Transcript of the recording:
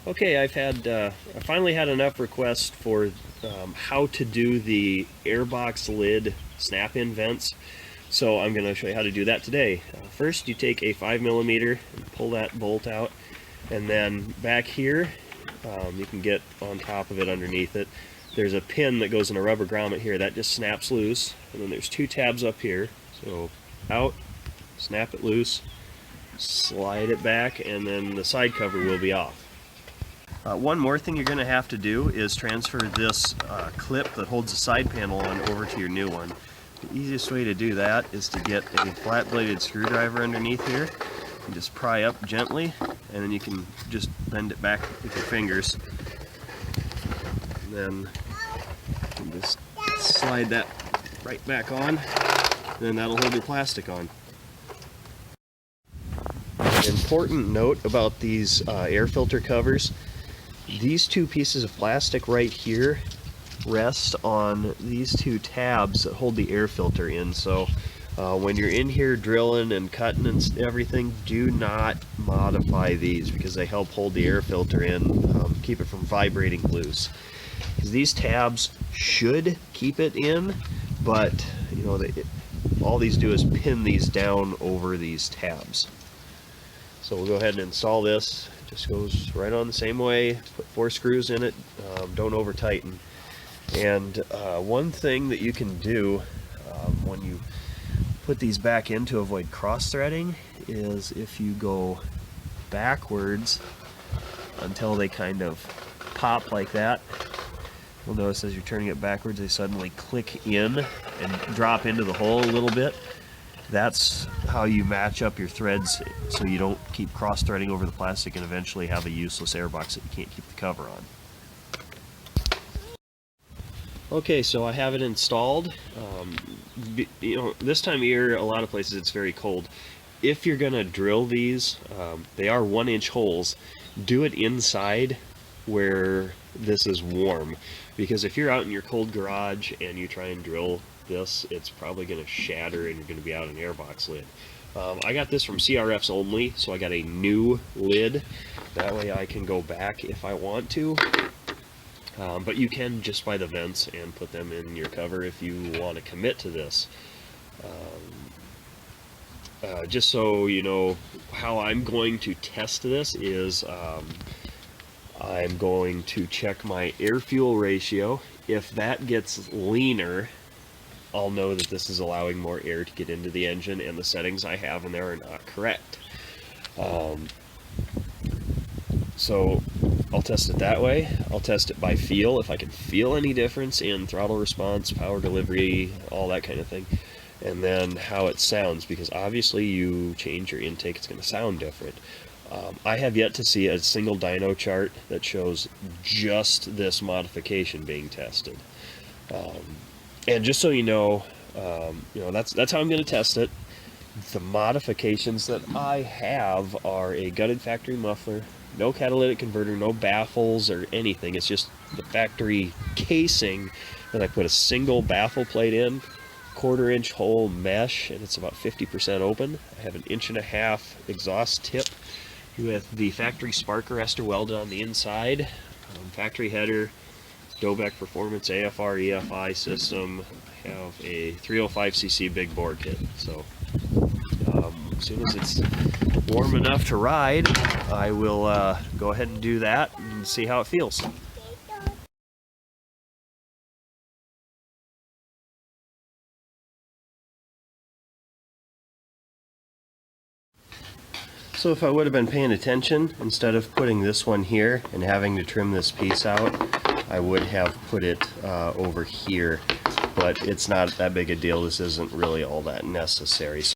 Okay, I finally had enough requests for how to do the Airbox lid snap-in vents. So I'm going to show you how to do that today. First, you take a 5mm and pull that bolt out, and then back here, you can get on top of it underneath it. There's a pin that goes in a rubber grommet here that just snaps loose, and then there's two tabs up here. So out, snap it loose, slide it back, and then the side cover will be off. One more thing you're going to have to do is transfer this clip that holds the side panel on over to your new one. The easiest way to do that is to get a flat-bladed screwdriver underneath here and just pry up gently, and then you can just bend it back with your fingers. And then you can just slide that right back on, and then that'll hold your plastic on. An important note about these air filter covers: these two pieces of plastic right here rest on these two tabs that hold the air filter in. So when you're in here drilling and cutting and everything, do not modify these because they help hold the air filter in, keep it from vibrating loose. These tabs should keep it in, but you know, all these do is pin these down over these tabs. So we'll go ahead and install this. It just goes right on the same way. Put 4 screws in it. Don't over tighten. And one thing that you can do when you put these back in to avoid cross threading is if you go backwards until they kind of pop like that. You'll notice as you're turning it backwards, they suddenly click in and drop into the hole a little bit. That's how you match up your threads so you don't keep cross threading over the plastic and eventually have a useless airbox that you can't keep the cover on. Okay, so I have it installed. You know, this time of year, a lot of places it's very cold. If you're gonna drill these, they are 1-inch holes. Do it inside where this is warm, because if you're out in your cold garage and you try and drill this, it's probably going to shatter and you're going to be out an airbox lid. I got this from CRFs only, so I got a new lid. That way I can go back if I want to. But you can just buy the vents and put them in your cover if you want to commit to this. Just so you know, how I'm going to test this is I'm going to check my air-fuel ratio. If that gets leaner, I'll know that this is allowing more air to get into the engine and the settings I have in there are not correct. So I'll test it that way. I'll test it by feel, if I can feel any difference in throttle response, power delivery, all that kind of thing. And then how it sounds, because obviously you change your intake, it's going to sound different. I have yet to see a single dyno chart that shows just this modification being tested. And just so you know, that's how I'm going to test it. The modifications that I have are a gutted factory muffler, no catalytic converter, no baffles or anything. It's just the factory casing that I put a single baffle plate in, 1/4-inch hole mesh, and it's about 50% open. I have an 1.5-inch exhaust tip with the factory spark arrestor welded on the inside, factory header, Dobeck Performance AFR EFI system. I have a 305cc big bore kit. So as soon as it's warm enough to ride, I will go ahead and do that and see how it feels. So if I would have been paying attention, instead of putting this one here and having to trim this piece out, I would have put it over here, but it's not that big a deal. This isn't really all that necessary.